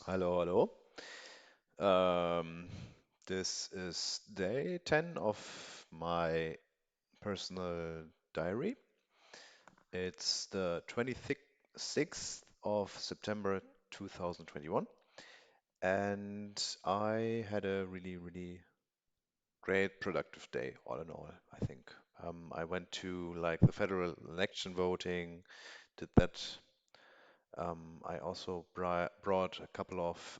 Hello, hello. Um, this is day 10 of my personal diary. It's the 26th of September 2021, and I had a really, really great productive day, all in all, I think. I went to like the federal election voting, did that. I also brought a couple of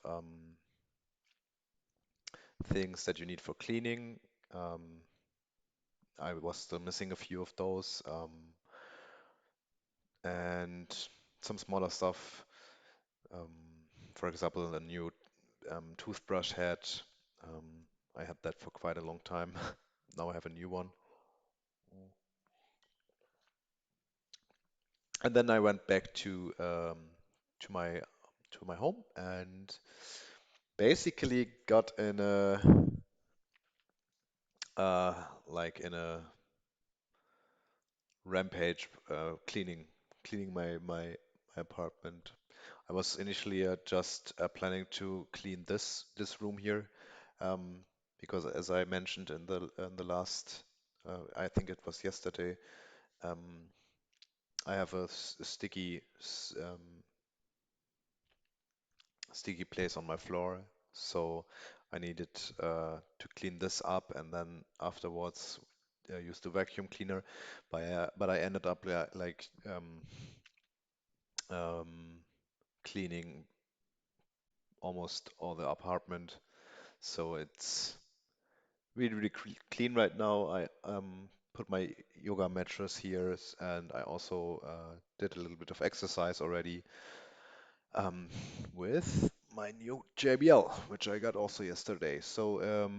things that you need for cleaning. Um, I was still missing a few of those, and some smaller stuff. Um, for example, a new toothbrush head. Um, I had that for quite a long time. Now I have a new one. And then I went back to my home and basically got in a uh, like in a rampage cleaning my apartment. I was initially just planning to clean this room here, um, because as I mentioned in the last, I think it was yesterday, um, I have a sticky place on my floor, so I needed to clean this up and then afterwards use the vacuum cleaner. But I ended up um, cleaning almost all the apartment. So it's really, really clean right now. I put my yoga mattress here, and I also did a little bit of exercise already um, with my new JBL, which I got also yesterday. So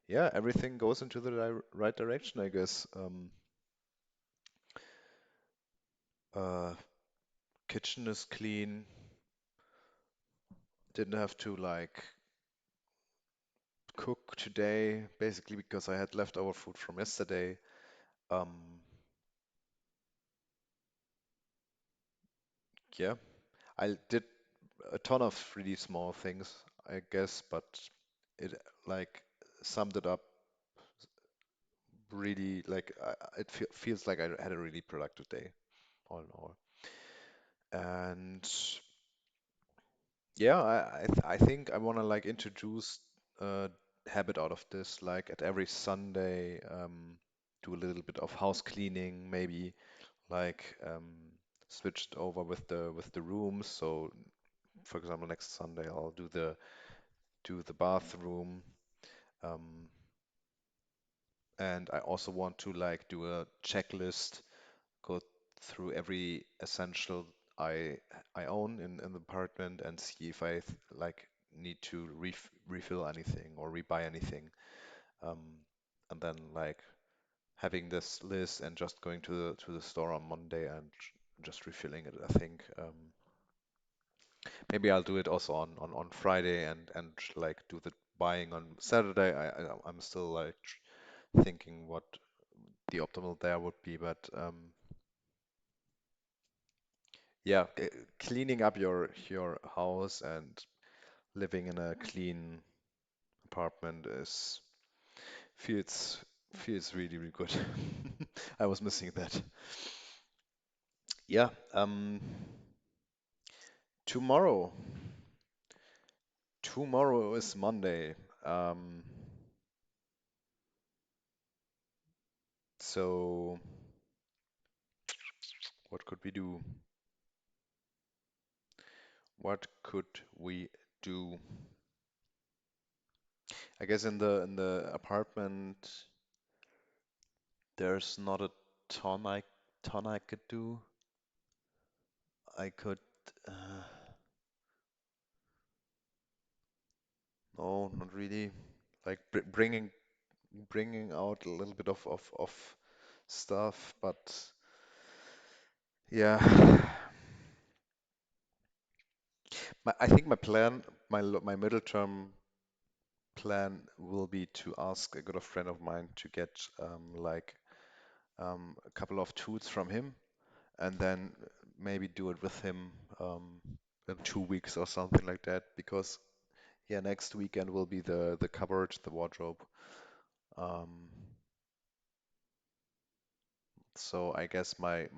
yeah, everything goes into the right direction, I guess. Uh, Kitchen is clean. Didn't have to like cook today, basically because I had leftover food from yesterday. Um, yeah, I did a ton of really small things, I guess, but it like summed it up really like it feels like I had a really productive day, all in all. And yeah, I think I want to like introduce a habit out of this, like at every Sunday, do a little bit of house cleaning, maybe like switched over with the rooms. So, for example, next Sunday I'll do the bathroom. Um, and I also want to like do a checklist, go through every essential I I own in the apartment and see if like need to refill anything or rebuy anything. Um, and then like having this list and just going to the store on Monday and just refilling it. I think maybe I'll do it also on Friday and like do the buying on Saturday. I'm still like thinking what the optimal there would be, but yeah, cleaning up your house and living in a clean apartment is feels feels really really good. I was missing that. Yeah, tomorrow tomorrow is Monday. Um, so what could we do? What could we do? I guess in the apartment there's not a ton I ton I could do. I could no, not really. Like bringing out a little bit of stuff, but yeah, I think my plan, my middle term plan will be to ask a good friend of mine to get a couple of tools from him, and then maybe do it with him. Um, in 2 weeks or something like that. Because yeah, next weekend will be the cupboard, the wardrobe. Um, so I guess my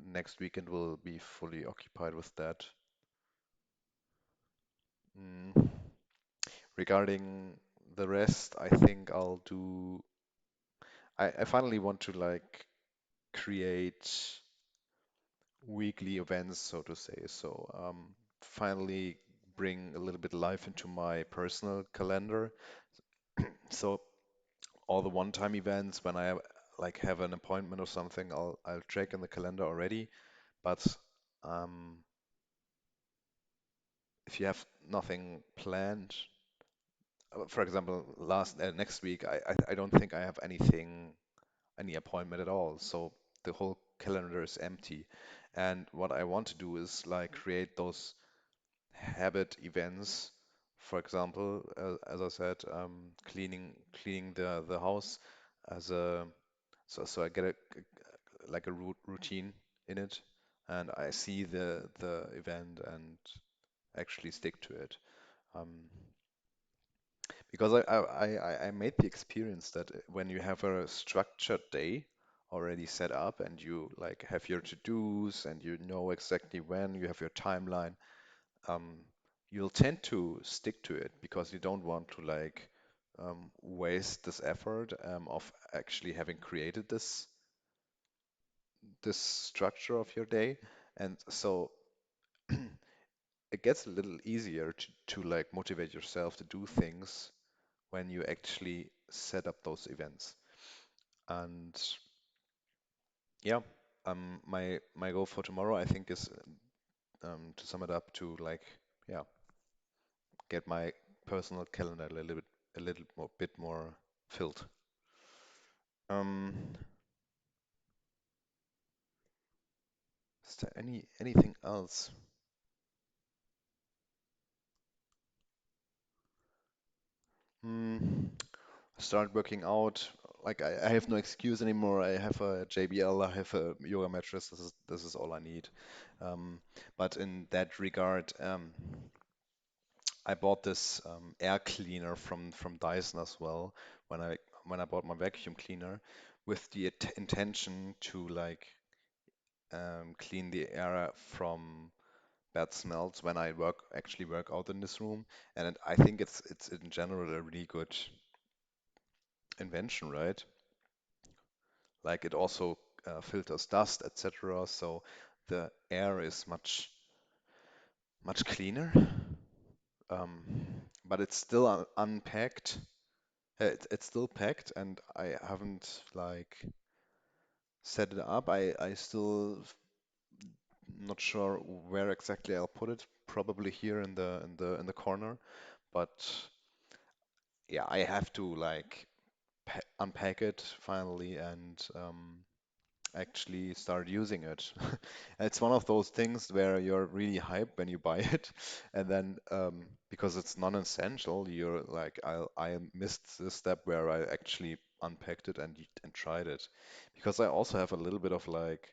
next weekend will be fully occupied with that. Mm. Regarding the rest, I think I'll do. I finally want to like create weekly events, so to say. So finally bring a little bit life into my personal calendar. So all the one-time events when I like have an appointment or something, I'll check in the calendar already. But um, if you have nothing planned, for example, last next week, I don't think I have any appointment at all. So the whole calendar is empty. And what I want to do is like create those habit events. For example, as I said, cleaning the house as a so I get like a routine in it, and I see the event and actually stick to it. Um, because I made the experience that when you have a structured day already set up and you like have your to-dos and you know exactly when you have your timeline, um, you'll tend to stick to it because you don't want to like waste this effort of actually having created this structure of your day. And so it gets a little easier to like motivate yourself to do things when you actually set up those events. And yeah, my goal for tomorrow, I think, is to sum it up to like yeah, get my personal calendar a little more bit more filled. Um, is there anything else? Hmm. Start working out. Like I have no excuse anymore. I have a JBL, I have a yoga mattress. This is all I need. Um, but in that regard, I bought this air cleaner from Dyson as well when I bought my vacuum cleaner with the intention to like clean the air from bad smells when I actually work out in this room. And I think it's in general a really good invention, right? Like it also filters dust, etc. So the air is much cleaner. But it's still unpacked. It's still packed, and I haven't like set it up. I still not sure where exactly I'll put it. Probably here in the corner. But yeah, I have to like pa unpack it finally and actually start using it. It's one of those things where you're really hyped when you buy it, and then because it's non-essential, you're like, I missed this step where I actually unpacked it and tried it, because I also have a little bit of like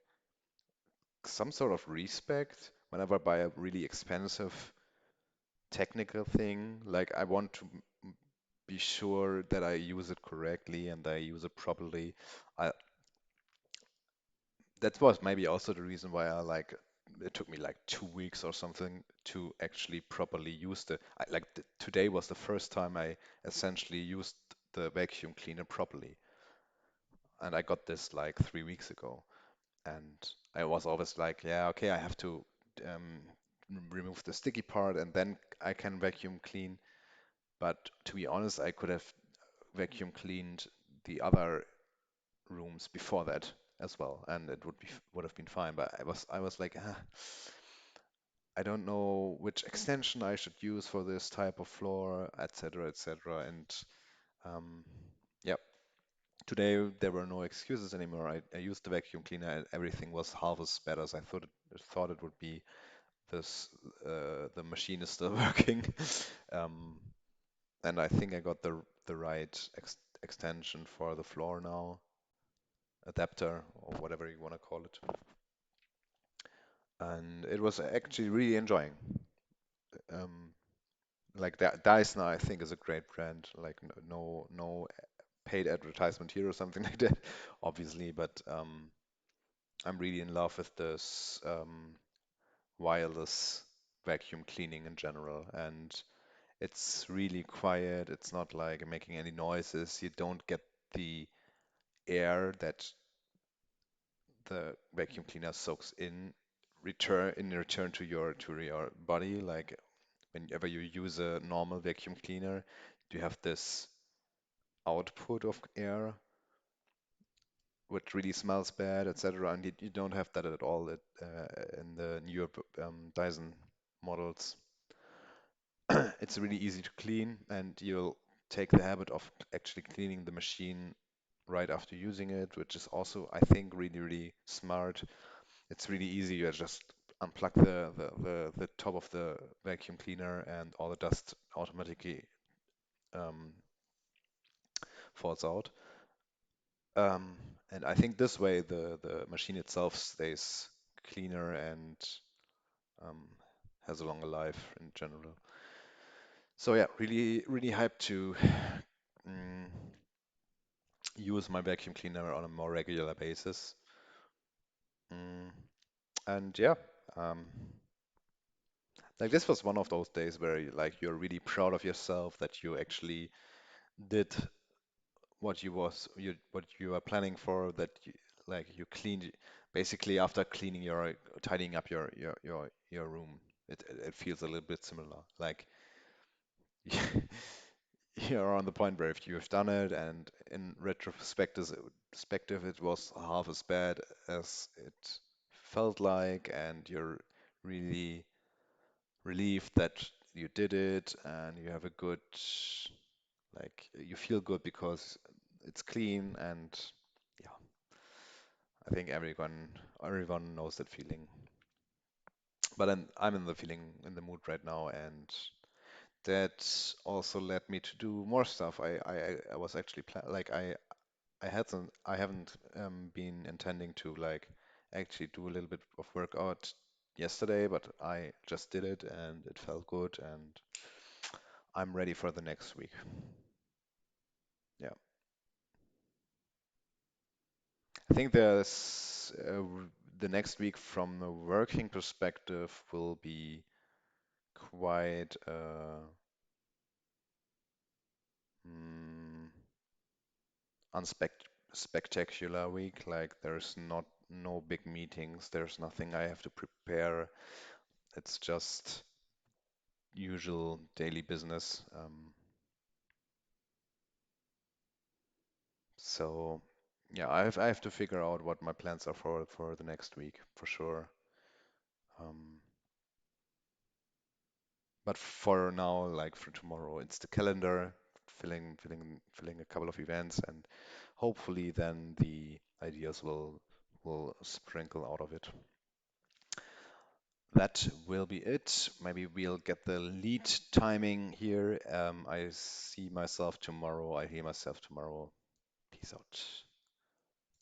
some sort of respect whenever I buy a really expensive technical thing. Like I want to be sure that I use it correctly and I use it properly. I That was maybe also the reason why I like it took me like 2 weeks or something to actually properly use today was the first time I essentially used the vacuum cleaner properly, and I got this like 3 weeks ago, and I was always like, yeah, okay, I have to um, remove the sticky part and then I can vacuum clean. But to be honest, I could have vacuum cleaned the other rooms before that as well, and it would have been fine. But I was like, I don't know which extension I should use for this type of floor, etc., etc. And um, yeah, today there were no excuses anymore. I used the vacuum cleaner, and everything was half as bad as I thought it would be. This the machine is still working, um, and I think I got the right extension for the floor now, adapter or whatever you want to call it. And it was actually really enjoying. Um, like that Dyson, I think, is a great brand. Like no paid advertisement here or something like that, obviously. But I'm really in love with this wireless vacuum cleaning in general, and it's really quiet. It's not like making any noises. You don't get the air that the vacuum cleaner soaks in return to your body. Like whenever you use a normal vacuum cleaner, you have this output of air which really smells bad, etc. And you don't have that at all in the newer Dyson models. It's really easy to clean, and you'll take the habit of actually cleaning the machine right after using it, which is also, I think, really smart. It's really easy. You just unplug the top of the vacuum cleaner, and all the dust automatically um, falls out. Um, and I think this way the machine itself stays cleaner and um, has a longer life in general. So yeah, really hyped to mm, use my vacuum cleaner on a more regular basis. Mm, and yeah, um, like this was one of those days where like you're really proud of yourself that you actually did what you are planning for, that like you cleaned basically after cleaning your tidying up your room. It feels a little bit similar. Like you're on the point where if you have done it, and in perspective, it was half as bad as it felt like, and you're really relieved that you did it, and you have a good, like, you feel good because it's clean, and yeah, I think everyone knows that feeling. But I'm in the feeling in the mood right now, and that also led me to do more stuff. I was actually like I haven't been intending to like actually do a little bit of workout yesterday, but I just did it and it felt good, and I'm ready for the next week. Yeah, I think the next week from a working perspective will be quite mm, unspectacular week. Like there's not no big meetings, there's nothing I have to prepare. It's just usual daily business. So yeah, I have to figure out what my plans are for the next week for sure. Um, but for now, like for tomorrow, it's the calendar, filling a couple of events, and hopefully then the ideas will sprinkle out of it. That will be it. Maybe we'll get the lead timing here. I see myself tomorrow. I hear myself tomorrow. Peace out.